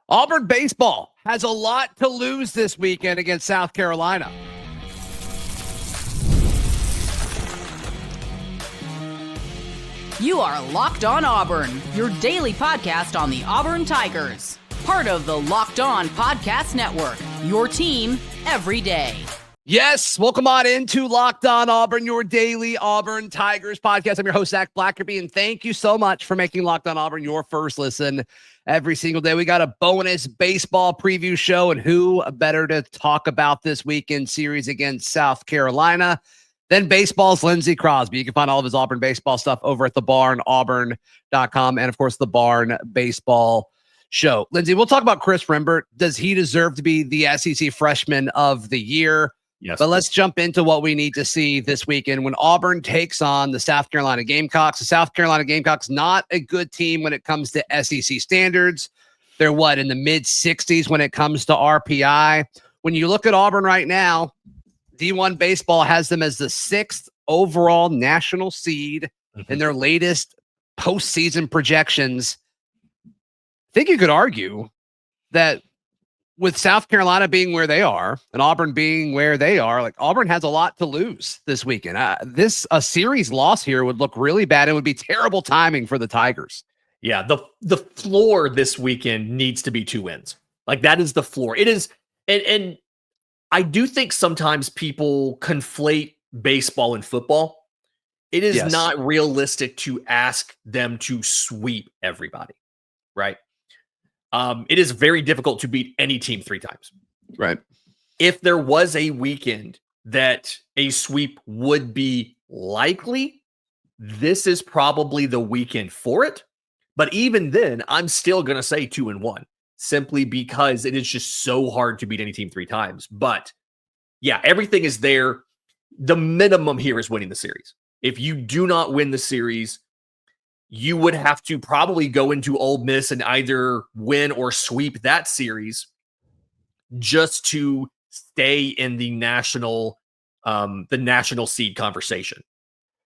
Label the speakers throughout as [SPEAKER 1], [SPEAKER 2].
[SPEAKER 1] Auburn baseball has a lot to lose this weekend against South Carolina.
[SPEAKER 2] You are Locked On Auburn, your daily podcast on the Auburn Tigers. Part of the Locked On Podcast Network, your team every day.
[SPEAKER 1] Yes, welcome on into Locked On Auburn, your daily Auburn Tigers podcast. I'm your host, Zac Blackerby, and thank you so much for making Locked On Auburn your first listen every single day. We got a bonus baseball preview show, and who better to talk about this weekend series against South Carolina than baseball's Lindsay Crosby. You can find all of his Auburn baseball stuff over at the Barn, auburn.com, and of course, the Barn Baseball Show. Lindsay, we'll talk about Chris Rembert. Does he deserve to be the SEC Freshman of the Year?
[SPEAKER 3] Yes.
[SPEAKER 1] But let's jump into what we need to see this weekend when Auburn takes on the South Carolina Gamecocks. The South Carolina Gamecocks, not a good team when it comes to SEC standards. They're in the mid-60s when it comes to RPI. When you look at Auburn right now, D1 Baseball has them as the 6th overall national seed in their latest postseason projections. I think you could argue that with South Carolina being where they are and Auburn being where they are, like Auburn has a lot to lose this weekend. A series loss here would look really bad. It would be terrible timing for the Tigers.
[SPEAKER 3] Yeah, the floor this weekend needs to be 2 wins. Like that is the floor. It is, and I do think sometimes people conflate baseball and football. It is not realistic to ask them to sweep everybody, right? It is very difficult to beat any team 3 times.
[SPEAKER 1] Right.
[SPEAKER 3] If there was a weekend that a sweep would be likely, this is probably the weekend for it. But even then, I'm still going to say 2-1, simply because it is just so hard to beat any team 3 times. But yeah, everything is there. The minimum here is winning the series. If you do not win the series, you would have to probably go into Ole Miss and either win or sweep that series just to stay in the national seed conversation.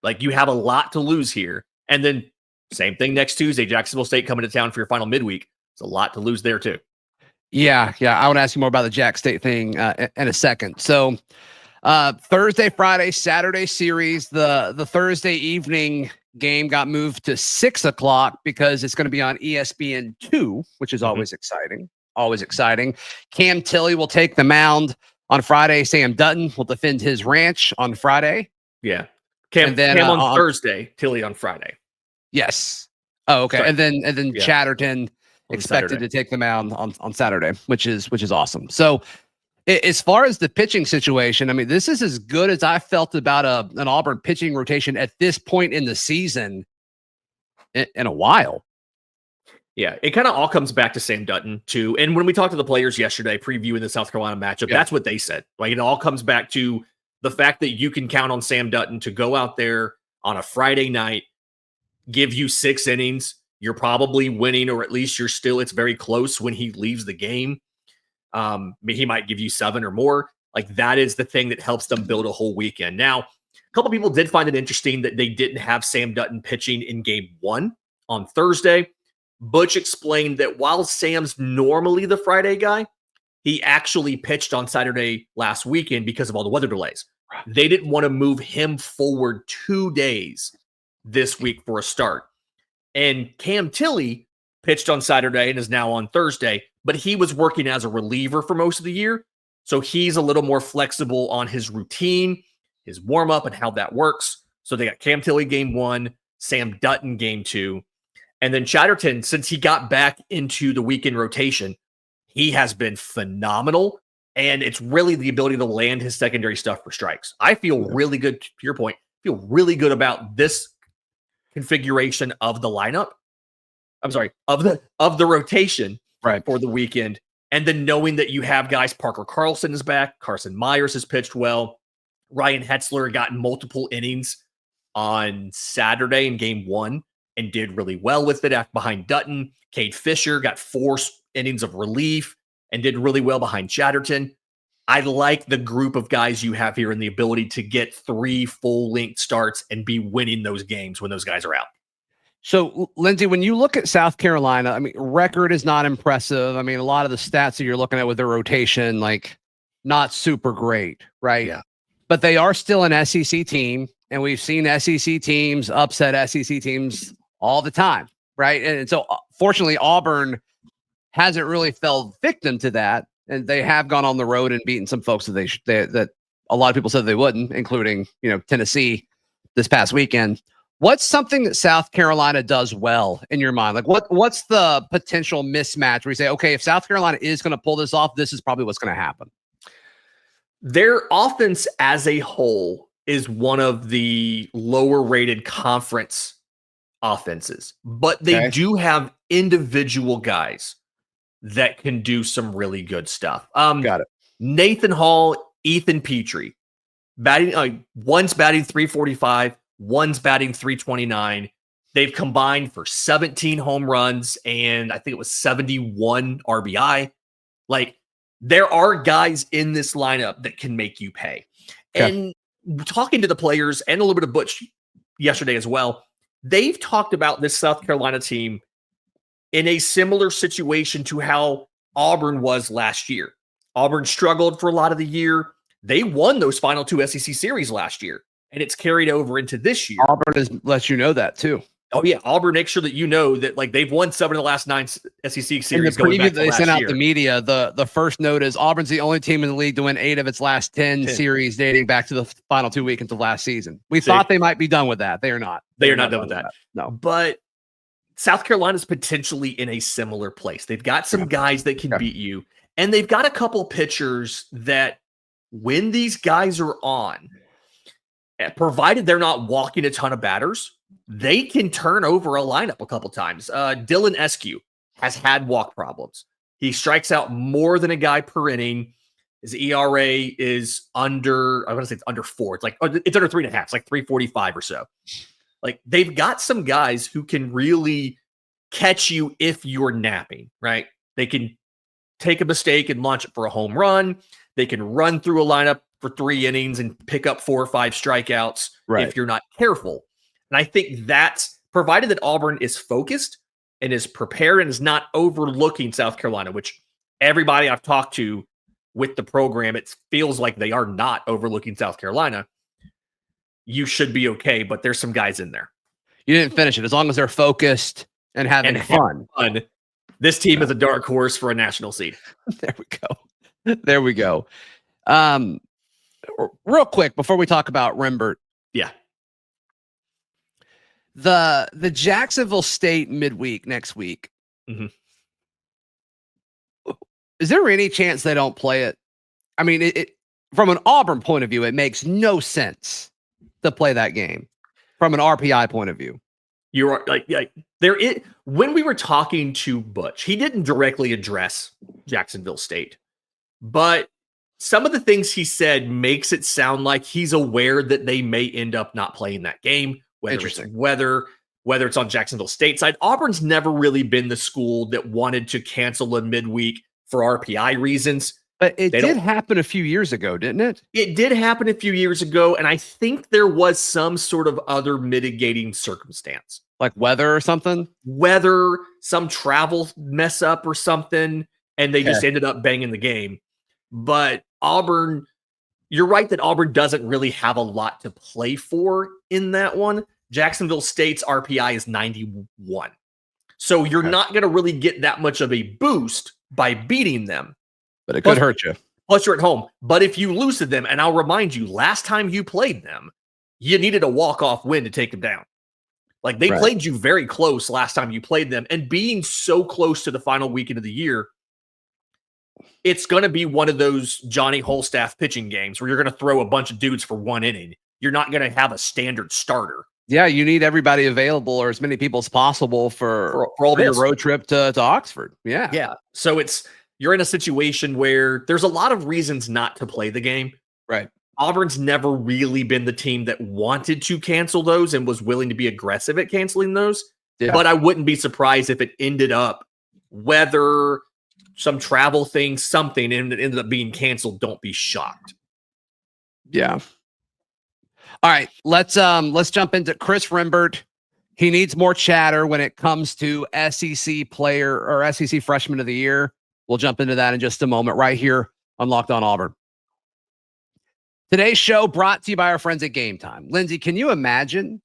[SPEAKER 3] Like you have a lot to lose here. And then same thing next Tuesday, Jacksonville State coming to town for your final midweek. It's a lot to lose there too.
[SPEAKER 1] Yeah. I want to ask you more about the Jack State thing in a second. So Thursday, Friday, Saturday series, the Thursday evening game got moved to 6:00 because it's going to be on ESPN2, which is always exciting. Always exciting. Cam Tilley will take the mound on Friday. Sam Dutton will defend his ranch on Friday.
[SPEAKER 3] Yeah. Cam on Thursday, Tilley on Friday.
[SPEAKER 1] Yes. Oh, okay.
[SPEAKER 3] Sorry.
[SPEAKER 1] And then Chatterton expected to take the mound on Saturday, which is awesome. So as far as the pitching situation, I mean, this is as good as I felt about an Auburn pitching rotation at this point in the season in a while.
[SPEAKER 3] Yeah, it kind of all comes back to Sam Dutton, too. And when we talked to the players yesterday, previewing the South Carolina matchup, that's what they said. Like, it all comes back to the fact that you can count on Sam Dutton to go out there on a Friday night, give you 6 innings. You're probably winning, or at least it's very close when he leaves the game. He might give you 7 or more. Like that is the thing that helps them build a whole weekend. Now, a couple people did find it interesting that they didn't have Sam Dutton pitching in game 1 on Thursday. Butch explained that while Sam's normally the Friday guy, he actually pitched on Saturday last weekend because of all the weather delays. They didn't want to move him forward 2 days this week for a start. And Cam Tilley pitched on Saturday and is now on Thursday, but he was working as a reliever for most of the year. So he's a little more flexible on his routine, his warm-up, and how that works. So they got Cam Tilley game 1, Sam Dutton game 2. And then Chatterton, since he got back into the weekend rotation, he has been phenomenal. And it's really the ability to land his secondary stuff for strikes. I feel really good, to your point, feel really good about this configuration of the lineup. I'm sorry, of the rotation for the weekend. And then knowing that you have guys, Parker Carlson is back, Carson Myers has pitched well, Ryan Hetzler got multiple innings on Saturday in game 1 and did really well with it behind Dutton. Cade Fisher got 4 innings of relief and did really well behind Chatterton. I like the group of guys you have here and the ability to get 3 full-length starts and be winning those games when those guys are out.
[SPEAKER 1] So, Lindsay, when you look at South Carolina, I mean, record is not impressive. I mean, a lot of the stats that you're looking at with their rotation, like, not super great, right?
[SPEAKER 3] Yeah.
[SPEAKER 1] But they are still an SEC team, and we've seen SEC teams upset SEC teams all the time, right? And so, fortunately, Auburn hasn't really fell victim to that, and they have gone on the road and beaten some folks that that a lot of people said they wouldn't, including Tennessee this past weekend. What's something that South Carolina does well in your mind? Like what's the potential mismatch where you say, okay, if South Carolina is going to pull this off, this is probably what's going to happen?
[SPEAKER 3] Their offense as a whole is one of the lower rated conference offenses, but they do have individual guys that can do some really good stuff.
[SPEAKER 1] Got it.
[SPEAKER 3] Nathan Hall, Ethan Petrie, one's batting 345. One's batting 329. They've combined for 17 home runs and I think it was 71 RBI. Like, there are guys in this lineup that can make you pay. Okay. And talking to the players and a little bit of Butch yesterday as well, they've talked about this South Carolina team in a similar situation to how Auburn was last year. Auburn struggled for a lot of the year. They won those final two SEC series last year. And it's carried over into this year.
[SPEAKER 1] Auburn has let you know that too.
[SPEAKER 3] Oh yeah, Auburn makes sure that you know that like they've won 7 of the last 9 SEC series.
[SPEAKER 1] In the preview they sent out
[SPEAKER 3] year.
[SPEAKER 1] the media, the first note is Auburn's the only team in the league to win 8 of its last 10 series dating back to the final 2 weekends of last season. We thought they might be done with that. They are not.
[SPEAKER 3] They are not done with that.
[SPEAKER 1] No.
[SPEAKER 3] But South Carolina's potentially in a similar place. They've got some guys that can beat you, and they've got a couple pitchers that when these guys are on, provided they're not walking a ton of batters, they can turn over a lineup a couple times. Dylan Eskew has had walk problems. He strikes out more than a guy per inning. His ERA is under 4. It's under 3.5. It's like 3.45 or so. Like, they've got some guys who can really catch you if you're napping, right? They can take a mistake and launch it for a home run. They can run through a lineup for 3 innings and pick up 4 or 5 strikeouts if you're not careful. And I think that's provided that Auburn is focused and is prepared and is not overlooking South Carolina, which everybody I've talked to with the program, it feels like they are not overlooking South Carolina. You should be okay, but there's some guys in there.
[SPEAKER 1] You didn't finish it. As long as they're focused and having fun.
[SPEAKER 3] This team is a dark horse for a national seed.
[SPEAKER 1] There we go. There we go. Real quick before we talk about Rembert.
[SPEAKER 3] Yeah.
[SPEAKER 1] The Jacksonville State midweek next week.
[SPEAKER 3] Mm-hmm.
[SPEAKER 1] Is there any chance they don't play it? I mean, it from an Auburn point of view, it makes no sense to play that game from an RPI point of view.
[SPEAKER 3] You are like there is when we were talking to Butch, he didn't directly address Jacksonville State, but some of the things he said makes it sound like he's aware that they may end up not playing that game, whether it's on Jacksonville State side. Auburn's never really been the school that wanted to cancel a midweek for RPI reasons.
[SPEAKER 1] But it did happen a few years ago, didn't it?
[SPEAKER 3] It did happen a few years ago, and I think there was some sort of other mitigating circumstance.
[SPEAKER 1] Like weather or something?
[SPEAKER 3] Weather, some travel mess up or something, and they just ended up banging the game. But Auburn, you're right that Auburn doesn't really have a lot to play for in that one. Jacksonville State's RPI is 91. So you're not going to really get that much of a boost by beating them.
[SPEAKER 1] But it could hurt you.
[SPEAKER 3] Plus, you're at home. But if you lose to them, and I'll remind you, last time you played them, you needed a walk-off win to take them down. Like, they played you very close last time you played them. And being so close to the final weekend of the year, it's going to be one of those Johnny Holstaff pitching games where you're going to throw a bunch of dudes for 1 inning. You're not going to have a standard starter.
[SPEAKER 1] Yeah, you need everybody available or as many people as possible for your road trip to Oxford. Yeah.
[SPEAKER 3] Yeah. So you're in a situation where there's a lot of reasons not to play the game.
[SPEAKER 1] Right.
[SPEAKER 3] Auburn's never really been the team that wanted to cancel those and was willing to be aggressive at canceling those. Yeah. But I wouldn't be surprised if it ended up weather, some travel thing, something, and it ended up being canceled. Don't be shocked.
[SPEAKER 1] Yeah. All right, let's jump into Chris Rembert. He needs more chatter when it comes to SEC player or SEC freshman of the year. We'll jump into that in just a moment right here on Locked On Auburn. Today's show brought to you by our friends at Game Time. Lindsay, can you imagine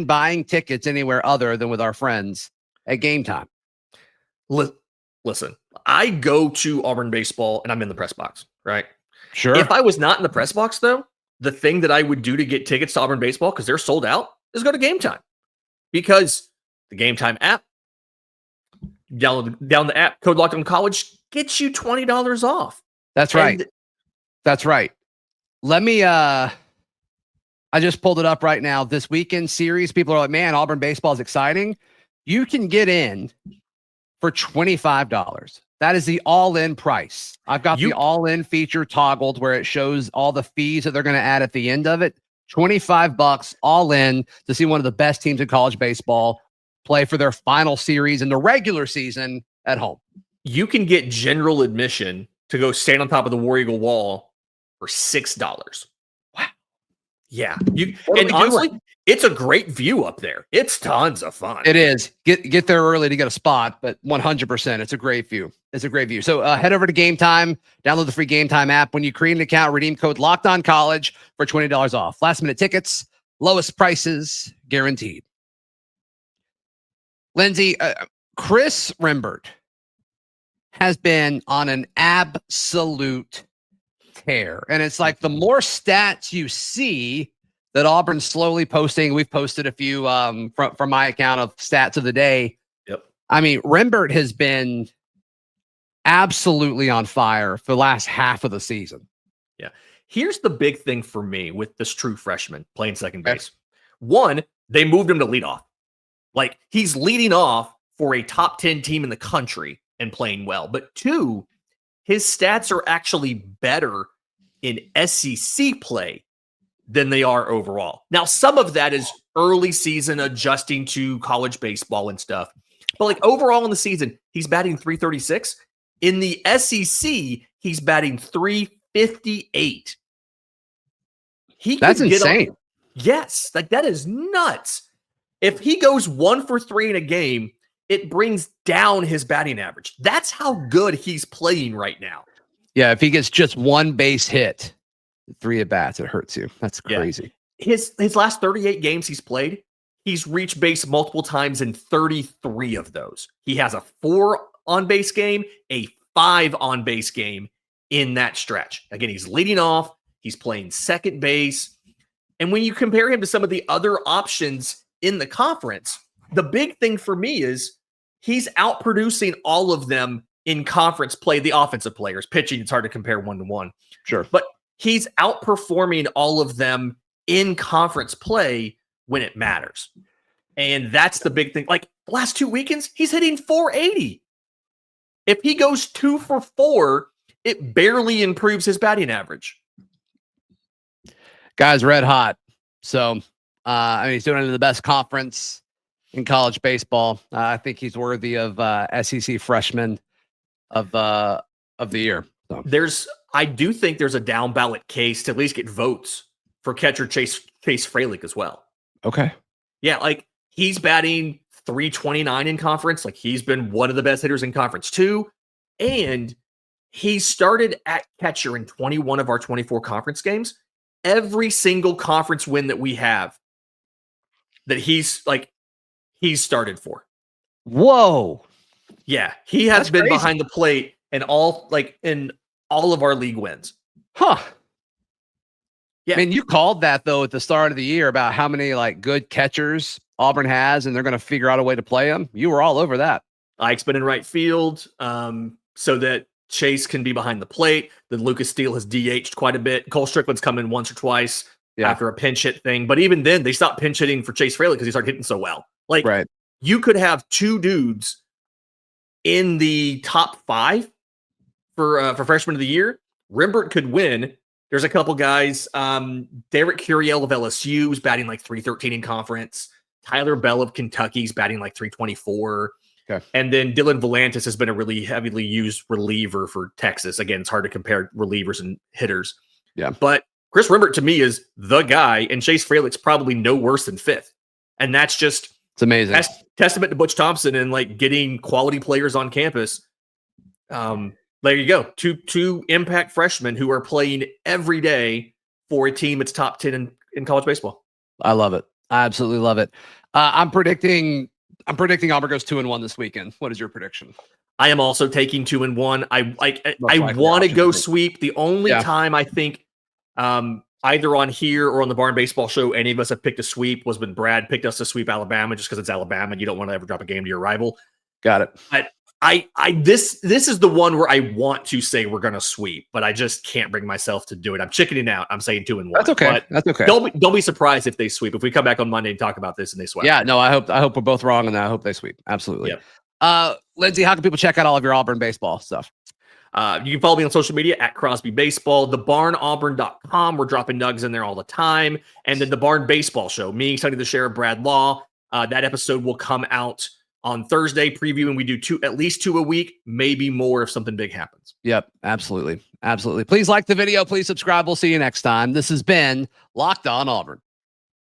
[SPEAKER 1] buying tickets anywhere other than with our friends at Game Time?
[SPEAKER 3] Listen, I go to Auburn baseball and I'm in the press box, right?
[SPEAKER 1] Sure.
[SPEAKER 3] If I was not in the press box, though, the thing that I would do to get tickets to Auburn baseball, because they're sold out, is go to Game Time. Because the Game Time app, down the app, code Locked On College gets you $20 off.
[SPEAKER 1] That's right. That's right. Let me, I just pulled it up right now. This weekend series, people are like, man, Auburn baseball is exciting. You can get in for $25. That is the all-in price. I've got the all-in feature toggled where it shows all the fees that they're going to add at the end of it. $25 all in to see one of the best teams in college baseball play for their final series in the regular season at home.
[SPEAKER 3] You can get general admission to go stand on top of the War Eagle wall for $6.
[SPEAKER 1] Wow.
[SPEAKER 3] Yeah. And honestly, it's a great view up there. It's tons of fun.
[SPEAKER 1] It is. Get there early to get a spot, but 100%, it's a great view. It's a great view. So head over to Game Time, download the free Game Time app. When you create an account, redeem code Locked On College for $20 off. Last minute tickets, lowest prices guaranteed. Lindsay, Chris Rembert has been on an absolute tear. And it's like the more stats you see that Auburn's slowly posting, we've posted a few from my account of stats of the day.
[SPEAKER 3] Yep.
[SPEAKER 1] I mean, Rembert has been absolutely on fire for the last half of the season.
[SPEAKER 3] Yeah. Here's the big thing for me with this true freshman playing second base. One, they moved him to leadoff. Like, he's leading off for a top 10 team in the country and playing well. But two, his stats are actually better in SEC play than they are overall. Now, some of that is early season adjusting to college baseball and stuff. But like overall in the season, he's batting .336. In the SEC, he's batting .358.
[SPEAKER 1] That's insane.
[SPEAKER 3] Yes, like that is nuts. If he goes 1 for 3 in a game, it brings down his batting average. That's how good he's playing right now.
[SPEAKER 1] Yeah, if he gets just one base hit, 3 at bats, it hurts you. That's crazy.
[SPEAKER 3] Yeah. His last 38 games he's played, he's reached base multiple times in 33 of those. He has a 4 on-base game, a 5 on-base game in that stretch. Again, he's leading off. He's playing second base. And when you compare him to some of the other options in the conference, the big thing for me is he's outproducing all of them in conference play, the offensive players. Pitching, it's hard to compare 1-to-1.
[SPEAKER 1] Sure.
[SPEAKER 3] But he's outperforming all of them in conference play when it matters. And that's the big thing. Like the last 2 weekends, he's hitting .480. If he goes 2 for 4, it barely improves his batting average.
[SPEAKER 1] Guy's red hot. So, I mean, he's doing it in the best conference in college baseball. I think he's worthy of SEC freshman of the year. So.
[SPEAKER 3] I do think there's a down ballot case to at least get votes for catcher Chase Freich as well.
[SPEAKER 1] Okay.
[SPEAKER 3] Yeah, like he's batting .329 in conference. Like he's been one of the best hitters in conference too. And he started at catcher in 21 of our 24 conference games. Every single conference win that we have that he's started for.
[SPEAKER 1] Whoa.
[SPEAKER 3] Yeah, he has been
[SPEAKER 1] crazy.
[SPEAKER 3] behind the plate in all of our league wins.
[SPEAKER 1] Huh.
[SPEAKER 3] Yeah.
[SPEAKER 1] I mean, you called that though at the start of the year about how many like good catchers Auburn has, and they're going to figure out a way to play them. You were all over that.
[SPEAKER 3] Ike's been in right field, so that Chase can be behind the plate. Then Lucas Steele has DH'd quite a bit. Cole Strickland's come in once or twice after a pinch hit thing. But even then, they stopped pinch hitting for Chase Freich because he started hitting so well. Like, you could have 2 dudes in the top 5 for freshman of the year. Rembert could win. There's a couple guys. Derek Curiel of LSU is batting like .313 in conference. Tyler Bell of Kentucky is batting like .324.
[SPEAKER 1] Okay. And
[SPEAKER 3] then Dylan Volantis has been a really heavily used reliever for Texas. Again, it's hard to compare relievers and hitters.
[SPEAKER 1] Yeah.
[SPEAKER 3] But Chris Rembert to me is the guy, and Chase Freilig's probably no worse than 5th. And that's just
[SPEAKER 1] it's amazing.
[SPEAKER 3] Testament to Butch Thompson and like getting quality players on campus. There you go. Two impact freshmen who are playing every day for a team that's top 10 in college baseball.
[SPEAKER 1] I love it. I absolutely love it. I'm predicting Auburn goes 2-1 this weekend. What is your prediction?
[SPEAKER 3] I am also taking 2-1. I want to go sweep. The only time I think either on here or on the Barn Baseball Show any of us have picked a sweep was when Brad picked us to sweep Alabama just because it's Alabama and you don't want to ever drop a game to your rival.
[SPEAKER 1] Got it.
[SPEAKER 3] But this is the one where I want to say we're going to sweep, but I just can't bring myself to do it. I'm chickening out. I'm saying 2-1.
[SPEAKER 1] That's okay.
[SPEAKER 3] But
[SPEAKER 1] that's okay.
[SPEAKER 3] Don't be surprised if they sweep. If we come back on Monday and talk about this and they sweep.
[SPEAKER 1] Yeah, no, I hope we're both wrong, and I hope they sweep. Absolutely. Yep. Lindsay, how can people check out all of your Auburn baseball stuff?
[SPEAKER 3] You can follow me on social media at Crosby Baseball, thebarnauburn.com. We're dropping nugs in there all the time. And then the Barn Baseball Show, me, Sonny the Sheriff, Brad Law. That episode will come out on Thursday, previewing. We do at least two a week, maybe more if something big happens.
[SPEAKER 1] Yep, absolutely. Absolutely. Please like the video. Please subscribe. We'll see you next time. This has been Locked On Auburn.